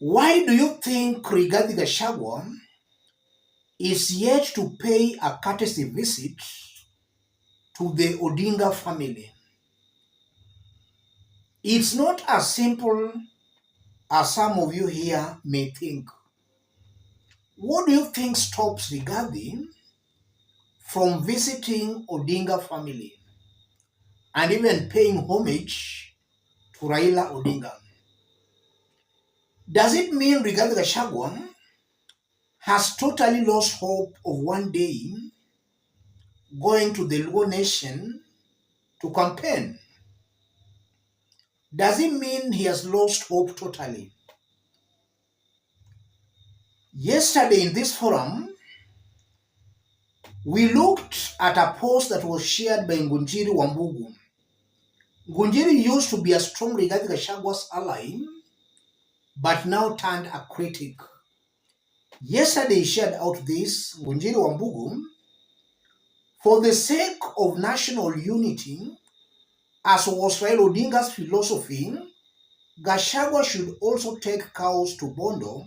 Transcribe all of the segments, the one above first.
Why do you think Rigathi Gachagua is yet to pay a courtesy visit to the Odinga family? It's not as simple as some of you here may think. What do you think stops Rigathi from visiting Odinga family and even paying homage to Raila Odinga? Does it mean Rigathi Gachagua has totally lost hope of one day going to the Luo nation to campaign? Does it mean he has lost hope totally? Yesterday in this forum, we looked at a post that was shared by Ngunjiri Wambugu. Ngunjiri used to be a strong Rigathi Gachagua's ally, but now turned a critic. Yesterday he shared out this, Ngunjiri Wambugu, for the sake of national unity, as was Raila Odinga's philosophy, Gachagua should also take cows to Bondo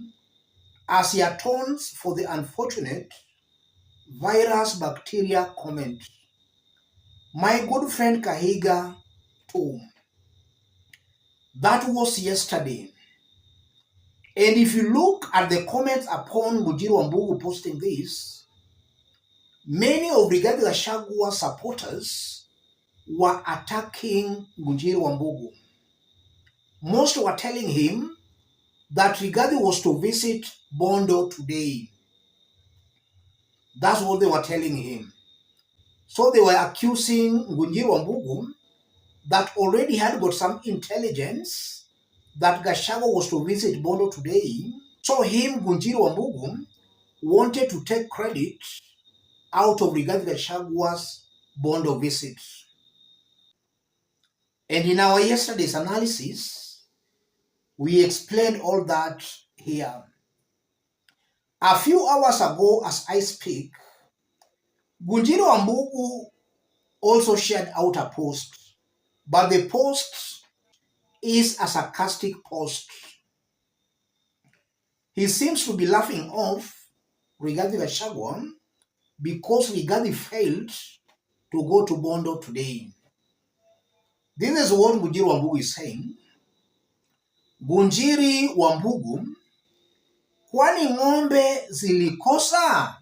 as he atones for the unfortunate virus bacteria comment. My good friend Kahiga too. That was yesterday. And if you look at the comments upon Ngunjiri Wambugu posting this, many of Rigathi Gachagua supporters were attacking Ngunjiri Wambugu. Most were telling him that Rigathi was to visit Bondo today. That's what they were telling him. So they were accusing Ngunjiri Wambugu that already had got some intelligence that Gachagua was to visit Bondo today. So him, Ngunjiri Wambugu, wanted to take credit out of Rigathi Gachagua's Bondo visit. And in our yesterday's analysis, we explained all that here. A few hours ago, as I speak, Ngunjiri Wambugu also shared out a post, but the post is a sarcastic post. He seems to be laughing off Rigathi Gachagua because Rigathi failed to go to Bondo today. This is what Ngunjiri Wambugu is saying. Ngunjiri Wambugu, kwani ng'ombe zilikosa?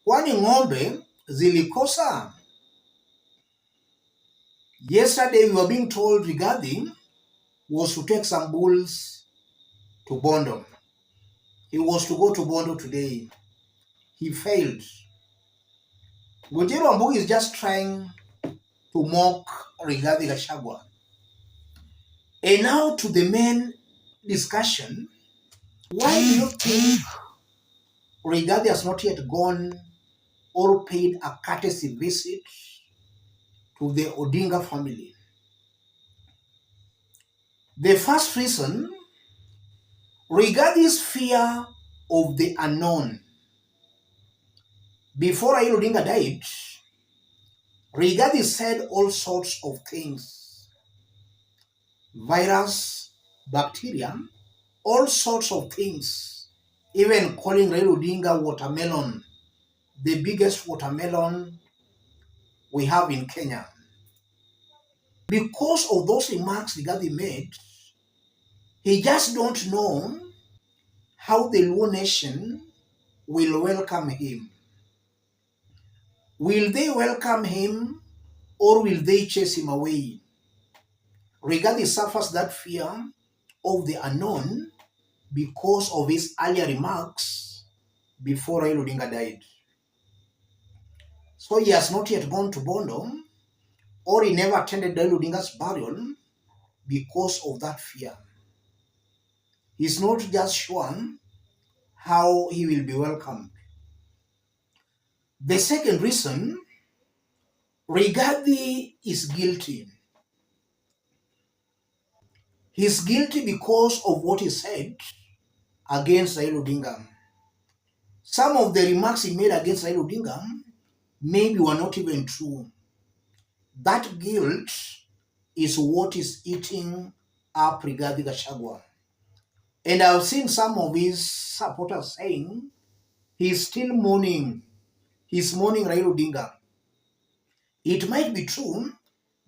Kwani ng'ombe zilikosa? Yesterday we were being told Rigathi was to take some bulls to Bondo. He was to go to Bondo today. He failed. Ngunjiri Wambugu is just trying to mock Rigathi Gachagua. And now to the main discussion. Why do you think Rigathi has not yet gone or paid a courtesy visit to the Odinga family? The first reason, Rigathi's fear of the unknown. Before Raila Odinga died, Rigathi said all sorts of things. Virus, bacteria, all sorts of things. Even calling Raila Odinga watermelon, the biggest watermelon we have in Kenya. Because of those remarks Rigathi made, he just don't know how the Luo nation will welcome him. Will they welcome him or will they chase him away? Rigathi suffers that fear of the unknown because of his earlier remarks before Raila Odinga died. So he has not yet gone to Bondo, or he never attended Raila Odinga's burial because of that fear. He's not just sure how he will be welcomed. The second reason, Rigathi is guilty. He's guilty because of what he said against Raila Odinga. Some of the remarks he made against Raila Odinga maybe were not even true. That guilt is what is eating up Rigathi Gachagua. And I've seen some of his supporters saying he's still mourning. He's mourning Raila Odinga. It might be true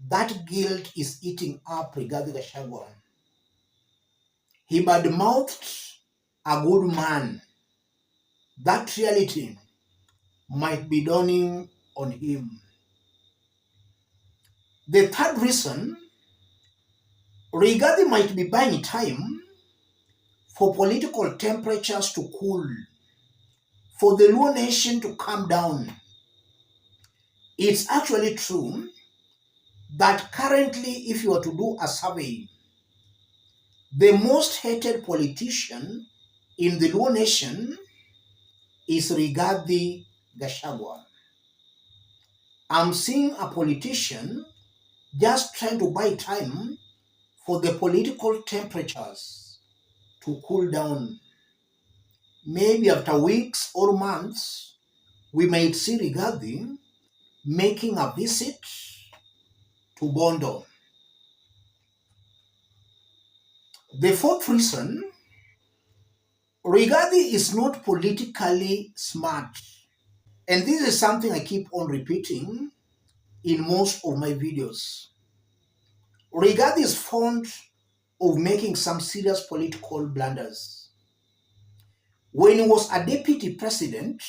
that guilt is eating up Rigathi Gachagua. He bad-mouthed a good man. That reality might be dawning on him. The third reason, Rigathi might be buying time for political temperatures to cool, for the Luo nation to calm down. It's actually true that currently, if you were to do a survey, the most hated politician in the Luo nation is Rigathi Gachagua. I'm seeing a politician just trying to buy time for the political temperatures to cool down. Maybe after weeks or months, we might see Rigathi making a visit to Bondo. The fourth reason, Rigathi is not politically smart. And this is something I keep on repeating in most of my videos. Rigathi is fond of making some serious political blunders. When he was a deputy president,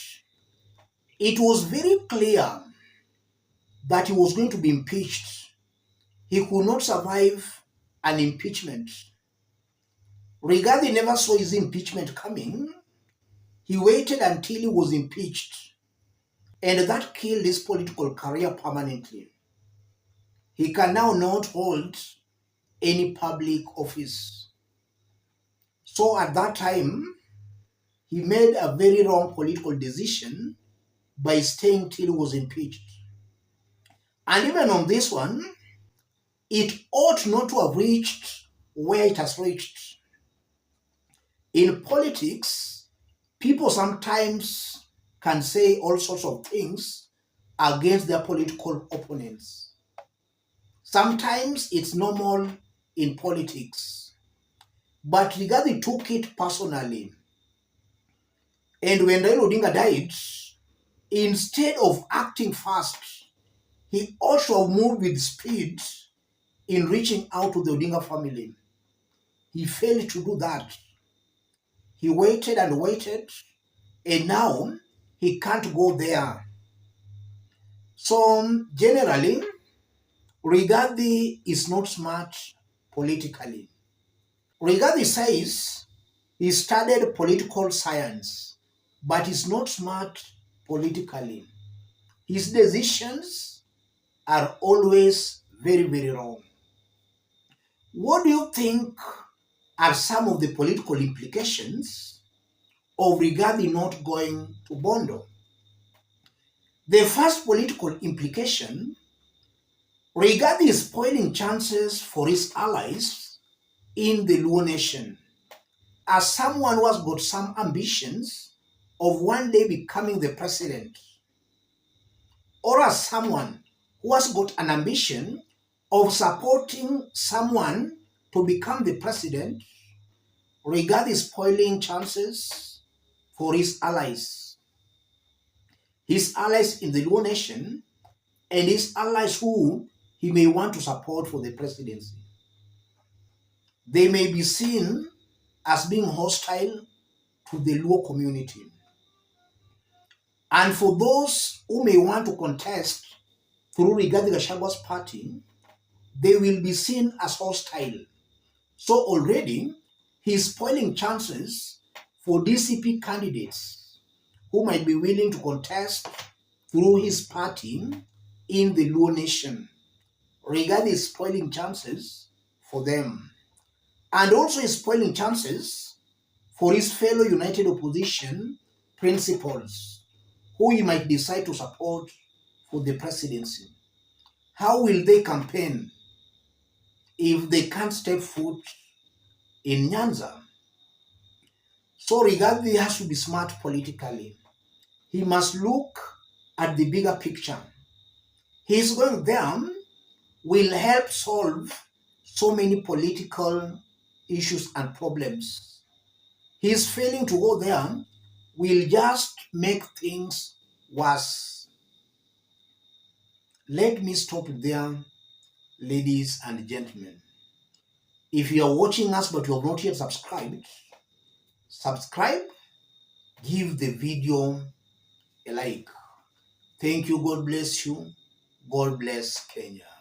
it was very clear that he was going to be impeached. He could not survive an impeachment. Rigathi never saw his impeachment coming. He waited until he was impeached, and that killed his political career permanently. He can now not hold any public office. So at that time, he made a very wrong political decision by staying till he was impeached. And even on this one, it ought not to have reached where it has reached. In politics, people sometimes can say all sorts of things against their political opponents. Sometimes it's normal in politics. But Rigathi took it personally. And when Raila Odinga died, instead of acting fast, he ought to have moved with speed in reaching out to the Odinga family. He failed to do that. He waited and waited, and now he can't go there. So generally, Rigathi is not smart politically. Rigathi says he studied political science, but is not smart politically. His decisions are always very, very wrong. What do you think are some of the political implications of Rigathi not going to Bondo? The first political implication, Rigathi is spoiling chances for his allies in the Luo nation. As someone who has got some ambitions of one day becoming the president, or as someone who has got an ambition of supporting someone to become the president, Rigathi is spoiling chances for his allies. His allies in the Luo nation and his allies who he may want to support for the presidency. They may be seen as being hostile to the Luo community. And for those who may want to contest through Rigathi Gachagua's party, they will be seen as hostile. So already, he is spoiling chances for DCP candidates who might be willing to contest through his party in the Luo nation. Rigathi is spoiling chances for them. And also is spoiling chances for his fellow United Opposition principals who he might decide to support for the presidency. How will they campaign if they can't step foot in Nyanza? So Rigathi has to be smart politically. He must look at the bigger picture. His going there will help solve so many political issues and problems. His failing to go there will just make things worse. Let me stop there, ladies and gentlemen. If you are watching us but you have not yet subscribed, subscribe, give the video a like. Thank you. God bless you. God bless Kenya.